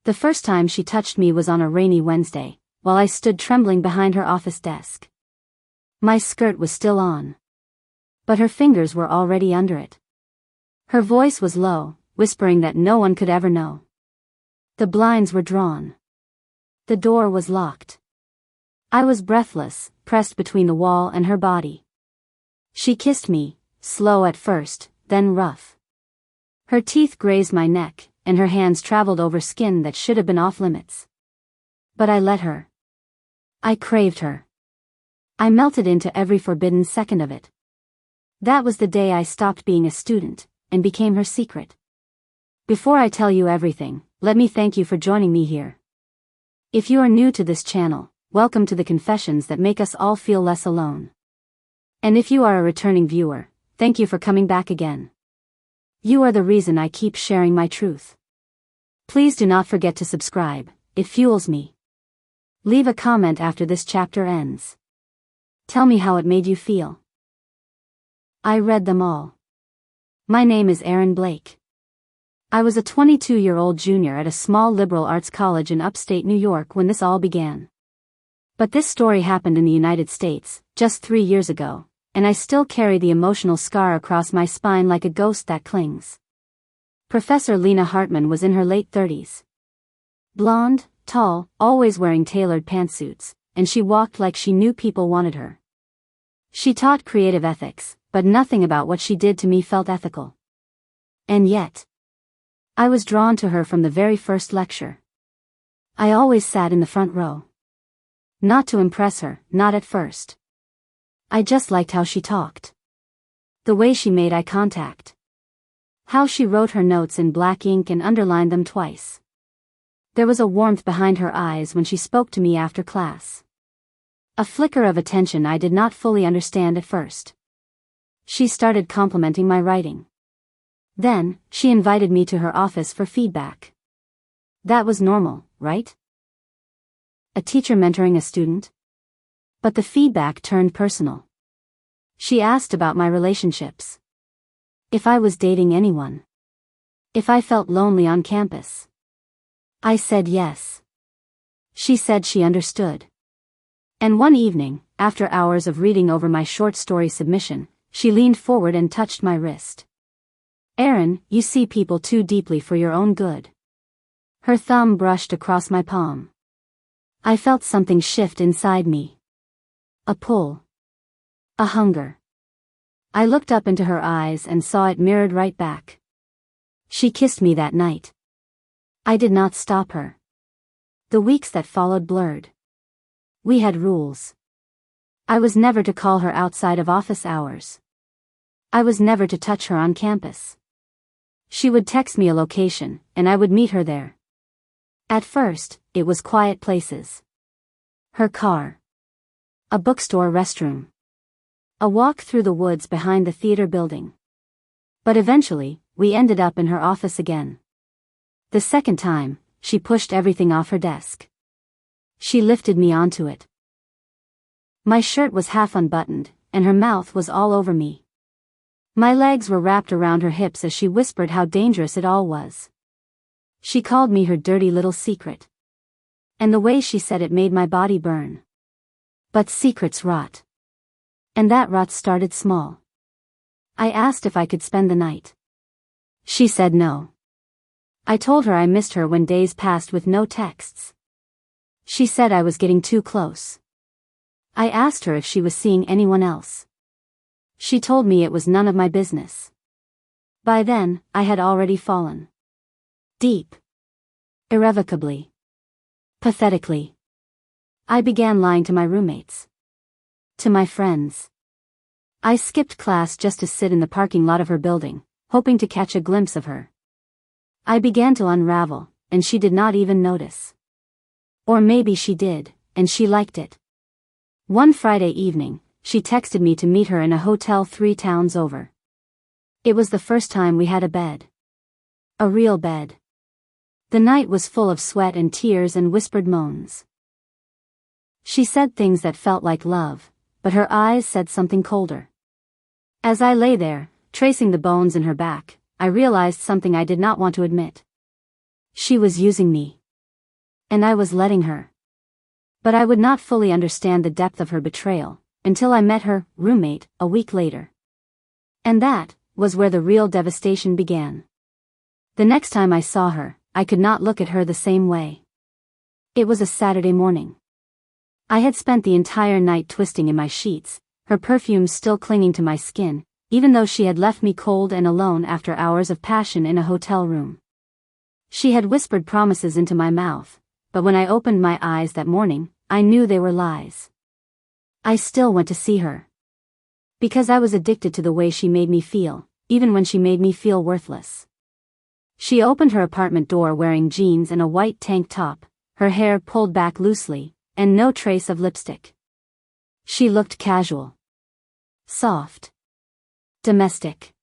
The first time she touched me was on a rainy Wednesday, while I stood trembling behind her office desk. My skirt was still on, but her fingers were already under it. Her voice was low, whispering that no one could ever know. The blinds were drawn. The door was locked. I was breathless, pressed between the wall and her body. She kissed me, slow at first, then rough. Her teeth grazed my neck, and her hands traveled over skin that should have been off limits. But I let her. I craved her. I melted into every forbidden second of it. That was the day I stopped being a student, and became her secret. Before I tell you everything, let me thank you for joining me here. If you are new to this channel, welcome to the confessions that make us all feel less alone. And if you are a returning viewer, thank you for coming back again. You are the reason I keep sharing my truth. Please do not forget to subscribe, it fuels me. Leave a comment after this chapter ends. Tell me how it made you feel. I read them all. My name is Erin Blake. I was a 22-year-old junior at a small liberal arts college in upstate New York when this all began. But this story happened in the United States, just 3 years ago, and I still carry the emotional scar across my spine like a ghost that clings. Professor Lena Hartman was in her late 30s. Blonde, tall, always wearing tailored pantsuits, and she walked like she knew people wanted her. She taught creative ethics, but nothing about what she did to me felt ethical. And yet, I was drawn to her from the very first lecture. I always sat in the front row. Not to impress her, not at first. I just liked how she talked. The way she made eye contact. How she wrote her notes in black ink and underlined them twice. There was a warmth behind her eyes when she spoke to me after class. A flicker of attention I did not fully understand at first. She started complimenting my writing. Then, she invited me to her office for feedback. That was normal, right? A teacher mentoring a student? But the feedback turned personal. She asked about my relationships. If I was dating anyone. If I felt lonely on campus. I said yes. She said she understood. And one evening, after hours of reading over my short story submission, she leaned forward and touched my wrist. Erin, you see people too deeply for your own good. Her thumb brushed across my palm. I felt something shift inside me. A pull. A hunger. I looked up into her eyes and saw it mirrored right back. She kissed me that night. I did not stop her. The weeks that followed blurred. We had rules. I was never to call her outside of office hours. I was never to touch her on campus. She would text me a location, and I would meet her there. At first, it was quiet places. Her car. A bookstore restroom. A walk through the woods behind the theater building. But eventually, we ended up in her office again. The second time, she pushed everything off her desk. She lifted me onto it. My shirt was half unbuttoned, and her mouth was all over me. My legs were wrapped around her hips as she whispered how dangerous it all was. She called me her dirty little secret. And the way she said it made my body burn. But secrets rot. And that rot started small. I asked if I could spend the night. She said no. I told her I missed her when days passed with no texts. She said I was getting too close. I asked her if she was seeing anyone else. She told me it was none of my business. By then, I had already fallen. Deep. Irrevocably. Pathetically. I began lying to my roommates. To my friends. I skipped class just to sit in the parking lot of her building, hoping to catch a glimpse of her. I began to unravel, and she did not even notice. Or maybe she did, and she liked it. One Friday evening, she texted me to meet her in a hotel 3 towns over. It was the first time we had a bed. A real bed. The night was full of sweat and tears and whispered moans. She said things that felt like love, but her eyes said something colder. As I lay there, tracing the bones in her back, I realized something I did not want to admit. She was using me. And I was letting her. But I would not fully understand the depth of her betrayal until I met her roommate a week later. And that was where the real devastation began. The next time I saw her, I could not look at her the same way. It was a Saturday morning. I had spent the entire night twisting in my sheets, her perfume still clinging to my skin, even though she had left me cold and alone after hours of passion in a hotel room. She had whispered promises into my mouth, but when I opened my eyes that morning, I knew they were lies. I still went to see her. Because I was addicted to the way she made me feel, even when she made me feel worthless. She opened her apartment door wearing jeans and a white tank top, her hair pulled back loosely, and no trace of lipstick. She looked casual. Soft. Domestic.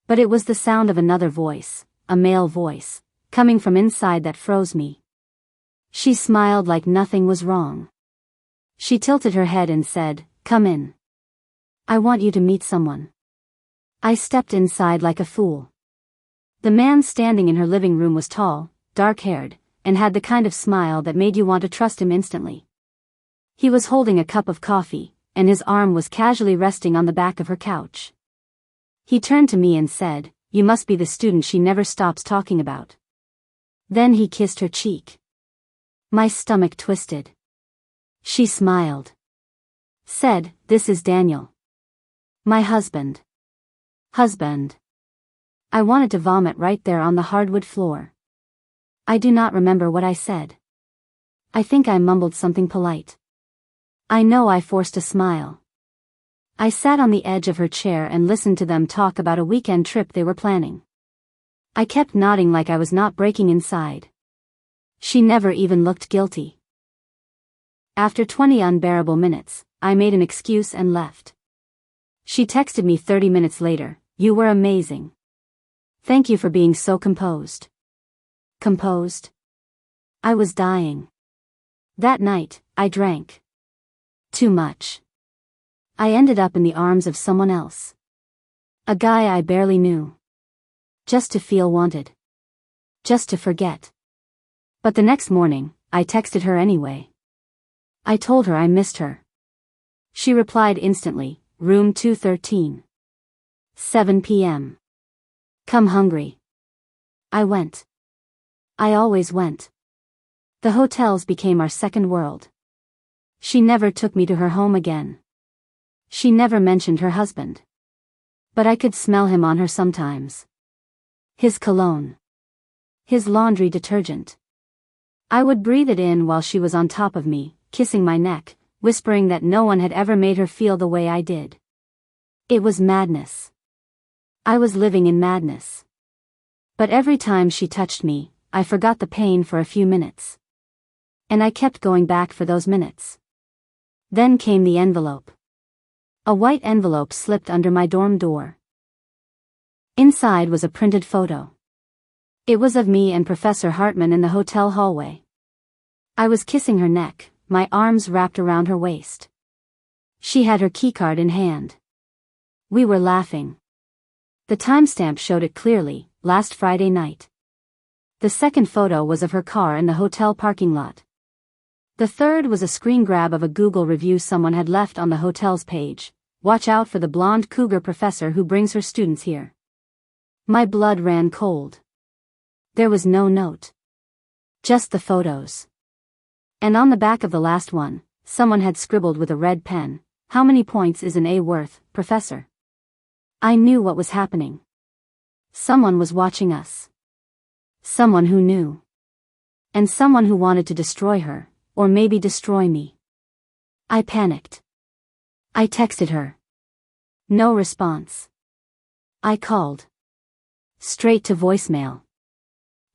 But it was the sound of another voice, a male voice, coming from inside that froze me. She smiled like nothing was wrong. She tilted her head and said, "Come in. I want you to meet someone." I stepped inside like a fool. The man standing in her living room was tall, dark-haired, and had the kind of smile that made you want to trust him instantly. He was holding a cup of coffee, and his arm was casually resting on the back of her couch. He turned to me and said, "You must be the student she never stops talking about." Then he kissed her cheek. My stomach twisted. She smiled. Said, "This is Daniel. My husband." Husband. I wanted to vomit right there on the hardwood floor. I do not remember what I said. I think I mumbled something polite. I know I forced a smile. I sat on the edge of her chair and listened to them talk about a weekend trip they were planning. I kept nodding like I was not breaking inside. She never even looked guilty. After 20 unbearable minutes, I made an excuse and left. She texted me 30 minutes later, "You were amazing. Thank you for being so composed." Composed? I was dying. That night, I drank. Too much. I ended up in the arms of someone else. A guy I barely knew. Just to feel wanted. Just to forget. But the next morning, I texted her anyway. I told her I missed her. She replied instantly, "Room 213. 7 p.m. Come hungry." I went. I always went. The hotels became our second world. She never took me to her home again. She never mentioned her husband. But I could smell him on her sometimes. His cologne. His laundry detergent. I would breathe it in while she was on top of me, kissing my neck, whispering that no one had ever made her feel the way I did. It was madness. I was living in madness. But every time she touched me, I forgot the pain for a few minutes. And I kept going back for those minutes. Then came the envelope. A white envelope slipped under my dorm door. Inside was a printed photo. It was of me and Professor Hartman in the hotel hallway. I was kissing her neck, my arms wrapped around her waist. She had her keycard in hand. We were laughing. The timestamp showed it clearly, last Friday night. The second photo was of her car in the hotel parking lot. The third was a screen grab of a Google review someone had left on the hotel's page. "Watch out for the blonde cougar professor who brings her students here." My blood ran cold. There was no note. Just the photos. And on the back of the last one, someone had scribbled with a red pen, "How many points is an A worth, Professor?" I knew what was happening. Someone was watching us. Someone who knew. And someone who wanted to destroy her, or maybe destroy me. I panicked. I texted her. No response. I called. Straight to voicemail.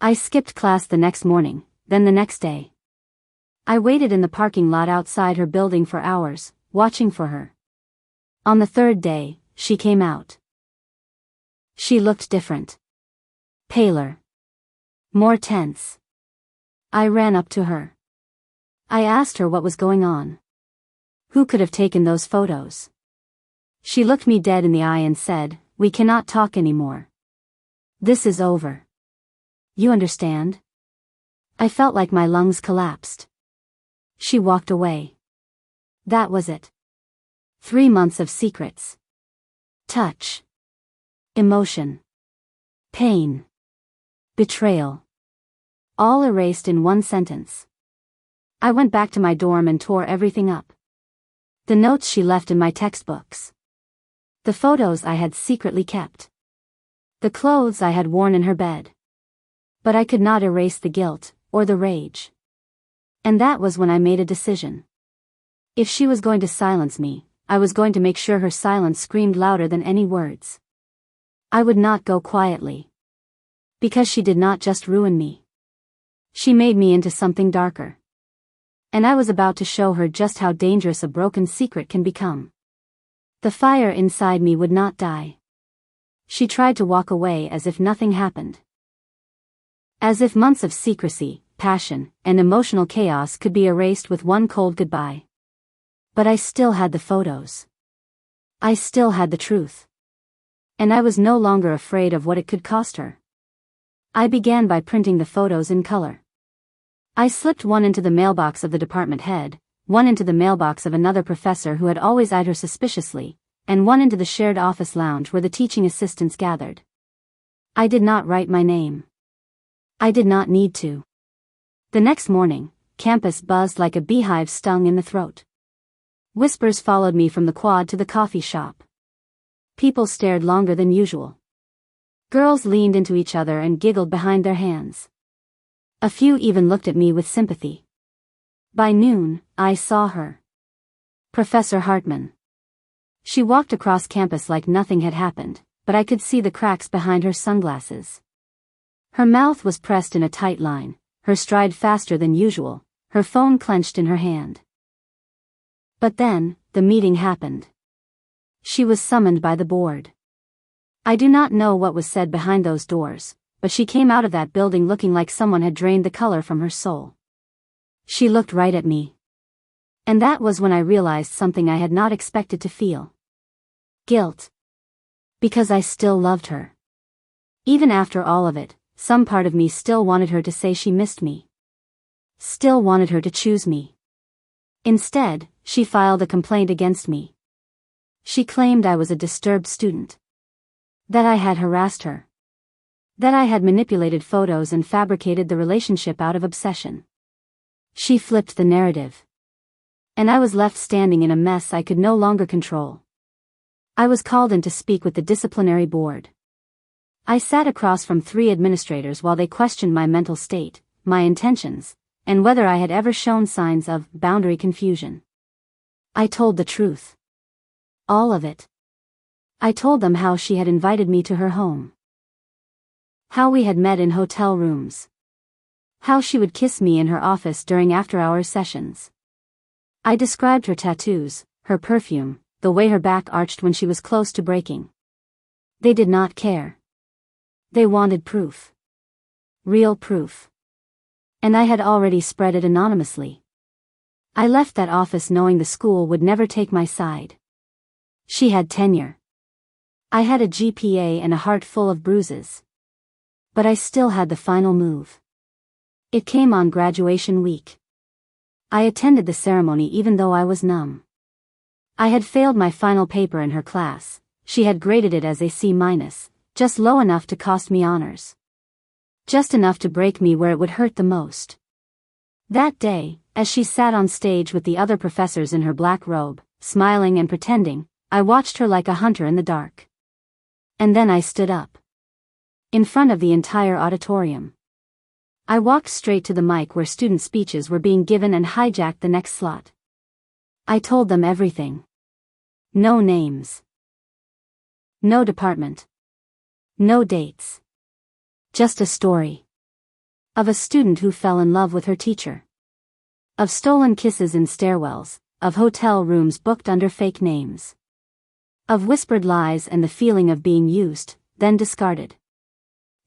I skipped class the next morning, then the next day. I waited in the parking lot outside her building for hours, watching for her. On the third day, she came out. She looked different. Paler. More tense. I ran up to her. I asked her what was going on. Who could have taken those photos? She looked me dead in the eye and said, "We cannot talk anymore. This is over. You understand?" I felt like my lungs collapsed. She walked away. That was it. 3 months of secrets. Touch. Emotion. Pain. Betrayal. All erased in one sentence. I went back to my dorm and tore everything up. The notes she left in my textbooks. The photos I had secretly kept. The clothes I had worn in her bed. But I could not erase the guilt, or the rage. And that was when I made a decision. If she was going to silence me, I was going to make sure her silence screamed louder than any words. I would not go quietly. Because she did not just ruin me. She made me into something darker. And I was about to show her just how dangerous a broken secret can become. The fire inside me would not die. She tried to walk away as if nothing happened. As if months of secrecy, passion, and emotional chaos could be erased with one cold goodbye. But I still had the photos. I still had the truth. And I was no longer afraid of what it could cost her. I began by printing the photos in color. I slipped one into the mailbox of the department head, one into the mailbox of another professor who had always eyed her suspiciously, and one into the shared office lounge where the teaching assistants gathered. I did not write my name. I did not need to. The next morning, campus buzzed like a beehive stung in the throat. Whispers followed me from the quad to the coffee shop. People stared longer than usual. Girls leaned into each other and giggled behind their hands. A few even looked at me with sympathy. By noon, I saw her. Professor Hartman. She walked across campus like nothing had happened, but I could see the cracks behind her sunglasses. Her mouth was pressed in a tight line, her stride faster than usual, her phone clenched in her hand. But then, the meeting happened. She was summoned by the board. I do not know what was said behind those doors, but she came out of that building looking like someone had drained the color from her soul. She looked right at me. And that was when I realized something I had not expected to feel. Guilt. Because I still loved her. Even after all of it, some part of me still wanted her to say she missed me. Still wanted her to choose me. Instead, she filed a complaint against me. She claimed I was a disturbed student. That I had harassed her. That I had manipulated photos and fabricated the relationship out of obsession. She flipped the narrative. And I was left standing in a mess I could no longer control. I was called in to speak with the disciplinary board. I sat across from 3 administrators while they questioned my mental state, my intentions, and whether I had ever shown signs of boundary confusion. I told the truth. All of it. I told them how she had invited me to her home. How we had met in hotel rooms. How she would kiss me in her office during after-hours sessions. I described her tattoos, her perfume, the way her back arched when she was close to breaking. They did not care. They wanted proof. Real proof. And I had already spread it anonymously. I left that office knowing the school would never take my side. She had tenure. I had a GPA and a heart full of bruises. But I still had the final move. It came on graduation week. I attended the ceremony even though I was numb. I had failed my final paper in her class. She had graded it as a C-, just low enough to cost me honors. Just enough to break me where it would hurt the most. That day, as she sat on stage with the other professors in her black robe, smiling and pretending, I watched her like a hunter in the dark. And then I stood up. In front of the entire auditorium. I walked straight to the mic where student speeches were being given and hijacked the next slot. I told them everything. No names. No department. No dates. Just a story. Of a student who fell in love with her teacher. Of stolen kisses in stairwells, of hotel rooms booked under fake names. Of whispered lies and the feeling of being used, then discarded.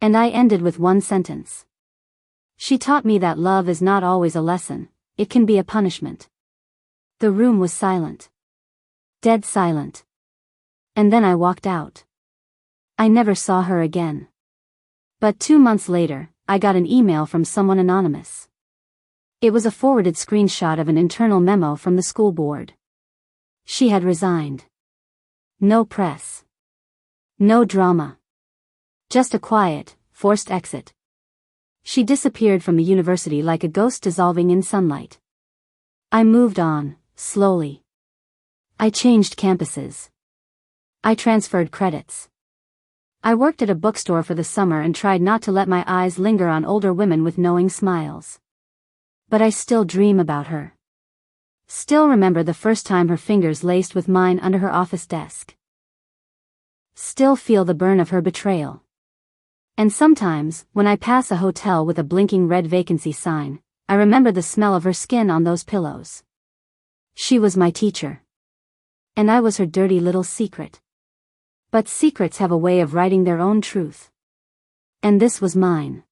And I ended with one sentence. She taught me that love is not always a lesson, it can be a punishment. The room was silent. Dead silent. And then I walked out. I never saw her again. But 2 months later, I got an email from someone anonymous. It was a forwarded screenshot of an internal memo from the school board. She had resigned. No press. No drama. Just a quiet, forced exit. She disappeared from the university like a ghost dissolving in sunlight. I moved on, slowly. I changed campuses. I transferred credits. I worked at a bookstore for the summer and tried not to let my eyes linger on older women with knowing smiles. But I still dream about her. Still remember the first time her fingers laced with mine under her office desk. Still feel the burn of her betrayal. And sometimes, when I pass a hotel with a blinking red vacancy sign, I remember the smell of her skin on those pillows. She was my teacher. And I was her dirty little secret. But secrets have a way of writing their own truth. And this was mine.